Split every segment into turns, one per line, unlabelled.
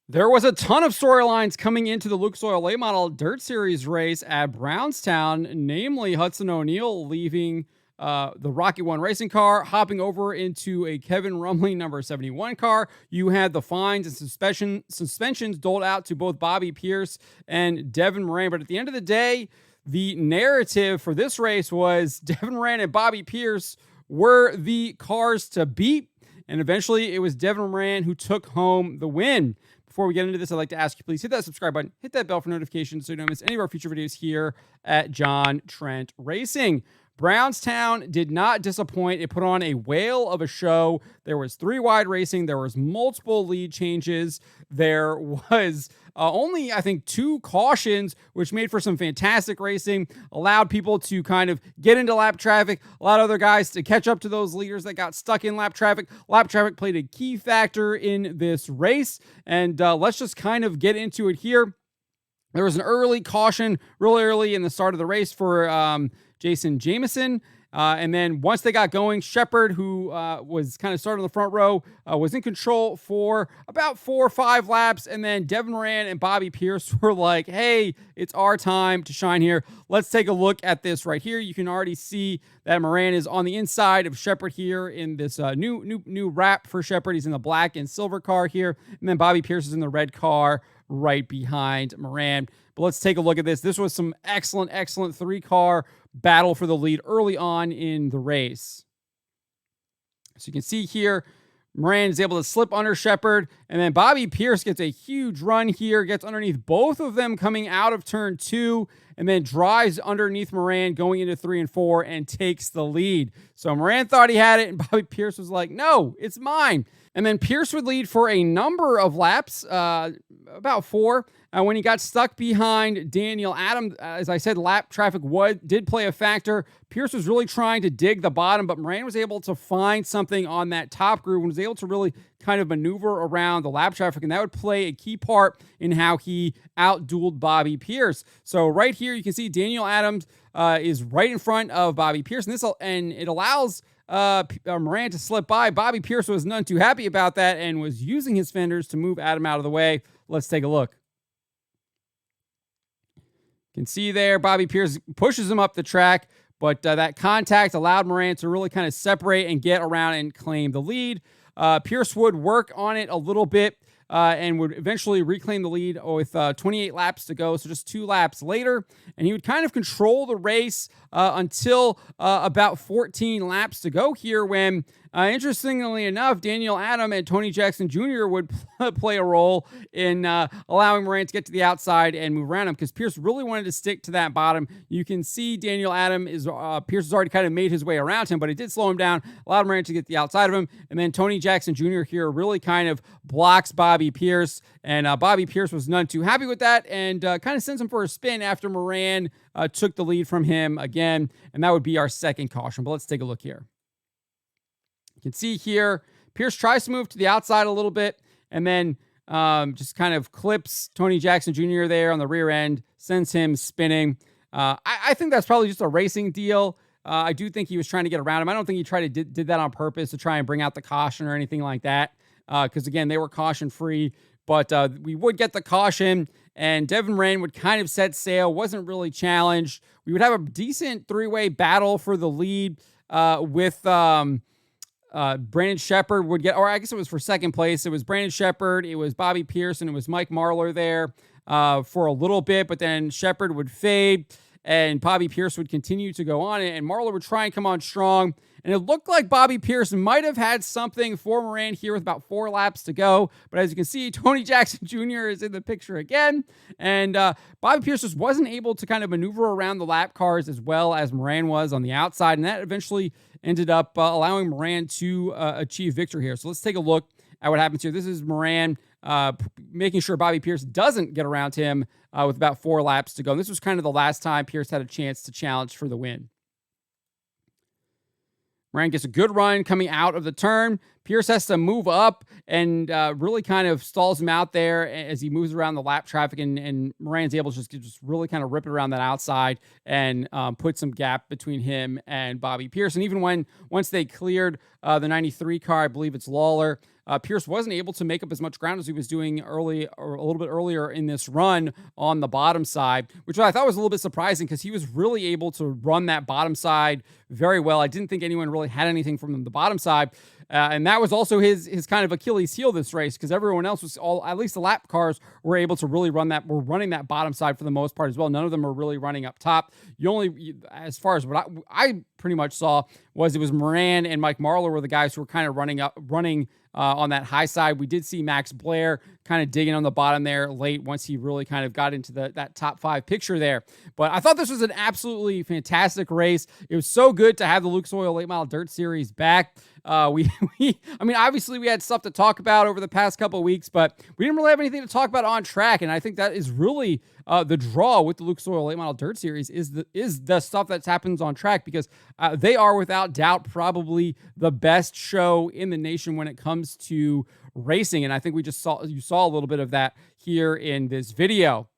There was a ton of storylines coming into the Lucas Oil Late Model Dirt Series race at Brownstown, namely Hudson O'Neal leaving the Rocky One racing car, hopping over into a Kevin Rumley number 71 car. You had the fines and suspensions doled out to both Bobby Pierce and Devin Moran. But at the end of the day, the narrative for this race was Devin Moran and Bobby Pierce were the cars to beat. And eventually it was Devin Moran who took home the win. Before we get into this, I'd like to ask you, please hit that subscribe button, hit that bell for notifications so you don't miss any of our future videos here at John Trent Racing. Brownstown did not disappoint. It put on a whale of a show. There was 3-wide racing. There was multiple lead changes. There was only, I think, 2 cautions, which made for some fantastic racing, allowed people to kind of get into lap traffic, allowed other guys to catch up to those leaders that got stuck in lap traffic. Lap traffic played a key factor in this race, and let's just kind of get into it here. There was an early caution, really early in the start of the race for Jason Jameson. And then once they got going, Shepard, who was kind of starting the front row, was in control for about 4 or 5 laps. And then Devin Moran and Bobby Pierce were like, hey, it's our time to shine here. Let's take a look at this right here. You can already see that Moran is on the inside of Shepard here in this new wrap for Shepard. He's in the black and silver car here. And then Bobby Pierce is in the red car right behind Moran. But let's take a look at this. This was some excellent 3-car battle for the lead early on in the race. So you can see here, Moran is able to slip under Shepard, and then Bobby Pierce gets a huge run here, gets underneath both of them coming out of turn 2, and then drives underneath Moran going into 3 and 4 and takes the lead. So Moran thought he had it, and Bobby Pierce was like, no, it's mine. And then Pierce would lead for a number of laps, about 4. When he got stuck behind Daniel Adams, as I said, lap traffic did play a factor. Pierce was really trying to dig the bottom, but Moran was able to find something on that top groove and was able to really kind of maneuver around the lap traffic, and that would play a key part in how he outdueled Bobby Pierce. So right here, you can see Daniel Adams is right in front of Bobby Pierce, and it allows Moran to slip by. Bobby Pierce was none too happy about that and was using his fenders to move Adam out of the way. Let's take a look. You can see there, Bobby Pierce pushes him up the track, but that contact allowed Moran to really kind of separate and get around and claim the lead. Pierce would work on it a little bit and would eventually reclaim the lead with 28 laps to go, so just 2 laps later. And he would kind of control the race until about 14 laps to go here when, interestingly enough, Daniel Adam and Tony Jackson Jr. would play a role in allowing Moran to get to the outside and move around him, because Pierce really wanted to stick to that bottom. You can see Daniel Adam Pierce has already kind of made his way around him, but it did slow him down, allowed Moran to get the outside of him. And then Tony Jackson Jr. here really kind of blocks Bobby Pierce, and Bobby Pierce was none too happy with that and kind of sends him for a spin after Moran took the lead from him again, and that would be our second caution. But let's take a look here. You can see here, Pierce tries to move to the outside a little bit, and then just kind of clips Tony Jackson Jr. there on the rear end, sends him spinning. I think that's probably just a racing deal. I do think he was trying to get around him. I don't think he did that on purpose to try and bring out the caution or anything like that, because, again, they were caution-free. But we would get the caution, and Devin Moran would kind of set sail, wasn't really challenged. We would have a decent 3-way battle for the lead with Brandon Shepard would get, or I guess it was for second place. It was Brandon Shepard, it was Bobby Pierce, and it was Mike Marlar there for a little bit, but then Shepard would fade, and Bobby Pierce would continue to go on, and Marlar would try and come on strong. And it looked like Bobby Pierce might have had something for Moran here with about 4 laps to go. But as you can see, Tony Jackson Jr. is in the picture again. And Bobby Pierce just wasn't able to kind of maneuver around the lap cars as well as Moran was on the outside. And that eventually ended up allowing Moran to achieve victory here. So let's take a look at what happens here. This is Moran making sure Bobby Pierce doesn't get around him with about 4 laps to go. And this was kind of the last time Pierce had a chance to challenge for the win. Moran gets a good run coming out of the turn. Pierce has to move up and really kind of stalls him out there as he moves around the lap traffic, and Moran's able to just really kind of rip it around that outside and put some gap between him and Bobby Pierce. And even once they cleared the 93 car, I believe it's Lawler, Pierce wasn't able to make up as much ground as he was doing early or a little bit earlier in this run on the bottom side, which I thought was a little bit surprising because he was really able to run that bottom side very well. I didn't think anyone really had anything from the bottom side. And that was also his kind of Achilles heel this race, because everyone else was at least the lap cars were able to really were running that bottom side for the most part as well. None of them were really running up top. As far as what I pretty much saw, it was Moran and Mike Marlar were the guys who were kind of running on that high side. We did see Max Blair kind of digging on the bottom there late once he really kind of got into that top 5 picture there. But I thought this was an absolutely fantastic race. It was so good to have the Lucas Oil Late Model Dirt Series back. I mean, obviously we had stuff to talk about over the past couple of weeks, but we didn't really have anything to talk about on track. And I think that is really the draw with the Lucas Oil Late Model Dirt Series is the stuff that happens on track, because they are without doubt probably the best show in the nation when it comes to racing. And I think you saw a little bit of that here in this video.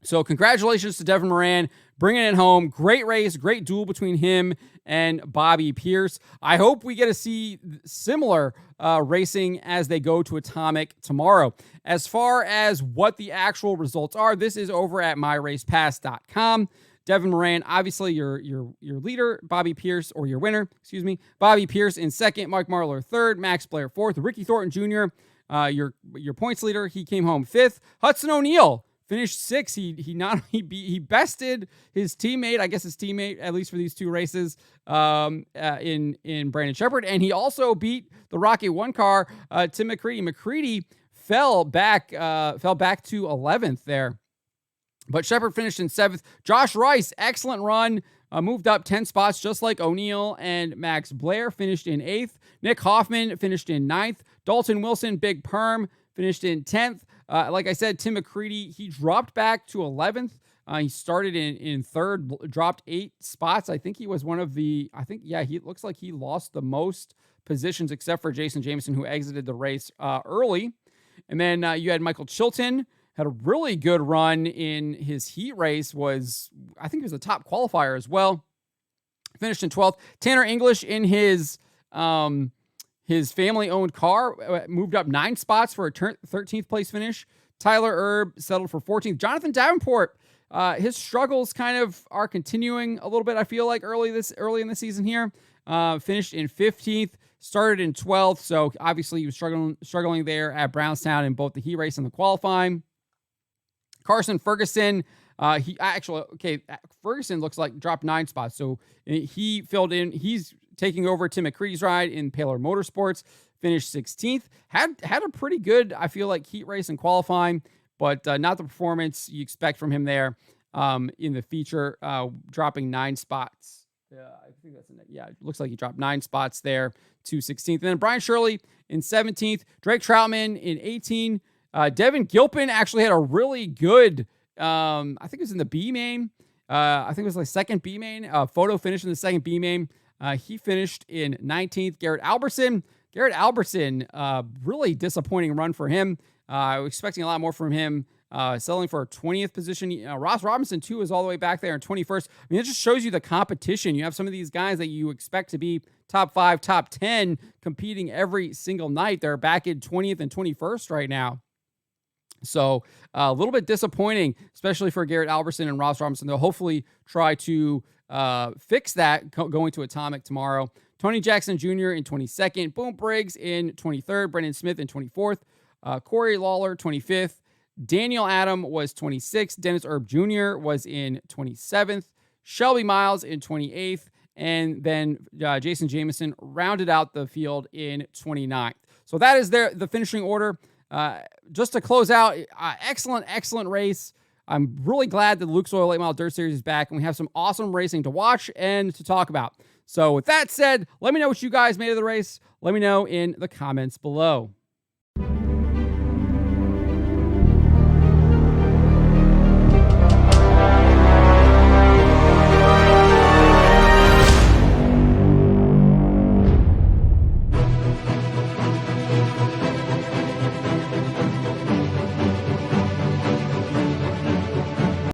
So congratulations to Devin Moran, bringing it home. Great race, great duel between him and Bobby Pierce. I hope we get to see similar racing as they go to Atomic tomorrow. As far as what the actual results are, this is over at myracepass.com. Devin Moran, obviously your leader, Bobby Pierce, or your winner, excuse me, Bobby Pierce in second, Mike Marlar third, Max Blair fourth, Ricky Thornton Jr., your points leader, he came home fifth. Hudson O'Neal finished sixth. He bested his teammate, at least for these 2 races, in Brandon Shepard, and he also beat the Rocky 1 car, Tim McCready. McCready fell back to 11th there, but Shepard finished in 7th. Josh Rice, excellent run, moved up 10 spots just like O'Neal, and Max Blair finished in 8th. Nick Hoffman finished in 9th. Dalton Wilson, Big Perm, finished in 10th. Like I said, Tim McCready, he dropped back to 11th. He started in 3rd, dropped 8 spots. I think he was one of he looks like he lost the most positions except for Jason Jameson, who exited the race early. And then you had Michael Chilton, had a really good run in his heat race. I think he was a top qualifier as well. Finished in 12th. Tanner English in his family-owned car moved up 9 spots for a 13th place finish. Tyler Erb settled for 14th. Jonathan Davenport, his struggles kind of are continuing a little bit, I feel like, early in the season here. Finished in 15th, started in 12th, so obviously he was struggling there at Brownstown in both the heat race and the qualifying. Carson Ferguson, Ferguson looks like dropped 9 spots, so he filled in. He's taking over Tim McCready's ride in Paler Motorsports, finished 16th. Had a pretty good, I feel like, heat race and qualifying, but not the performance you expect from him there in the feature, dropping 9 spots. I think it looks like he dropped 9 spots there to 16th. And then Brian Shirley in 17th, Drake Troutman in 18th. Devin Gilpin actually had a really good, I think it was in the B main. I think it was like second B main. Photo finished in the second B main. He finished in 19th. Garrett Albertson, really disappointing run for him. I was expecting a lot more from him. Settling for a 20th position. Ross Robinson, too, is all the way back there in 21st. I mean, it just shows you the competition. You have some of these guys that you expect to be top 5, top 10 competing every single night. They're back in 20th and 21st right now. So a little bit disappointing, especially for Garrett Albertson and Ross Robinson. They'll hopefully try to fix that going to Atomic tomorrow. Tony Jackson Jr. in 22nd. Boom Briggs in 23rd. Brendan Smith in 24th. Corey Lawler, 25th. Daniel Adam was 26th. Dennis Erb Jr. was in 27th. Shelby Miles in 28th. And then Jason Jameson rounded out the field in 29th. So that is the finishing order. Just to close out, excellent race. I'm really glad that the Lucas Oil Late Model Dirt Series is back, and we have some awesome racing to watch and to talk about. So with that said, let me know what you guys made of the race. Let me know in the comments below.